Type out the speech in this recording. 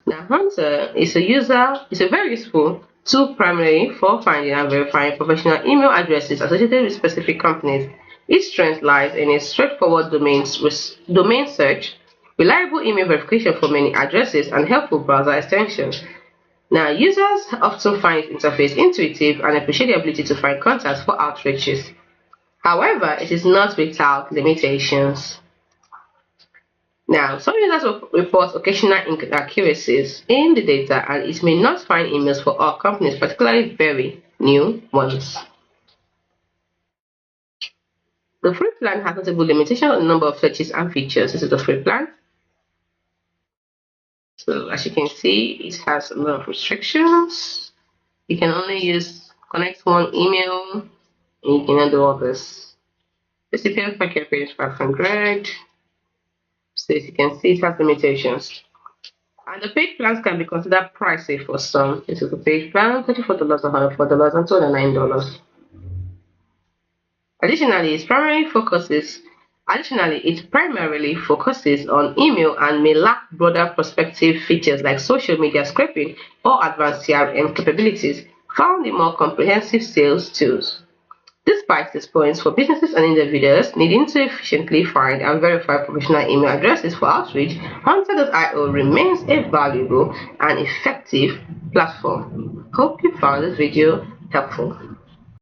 Now, Hunter is a very useful tool primarily for finding and verifying professional email addresses associated with specific companies. Its strength lies in its straightforward domain search, reliable email verification for many addresses, and helpful browser extensions. Now, users often find its interface intuitive and appreciate the ability to find contacts for outreaches. However, it is not without limitations. Now, some users will report occasional inaccuracies in the data, and it may not find emails for all companies, particularly very new ones. The free plan has notable limitations on the number of searches and features. This is the free plan. So as you can see, it has a lot of restrictions. You can only connect one email, and you cannot do all this. The CPM packet is 500. So as you can see, it has limitations. And the paid plans can be considered pricey for some. This is the paid plan, $34, $104, and $209. Additionally, it primarily focuses on email and may lack broader prospective features like social media scraping or advanced CRM capabilities found in more comprehensive sales tools. Despite these points, for businesses and individuals needing to efficiently find and verify professional email addresses for outreach, Hunter.io remains a valuable and effective platform. Hope you found this video helpful.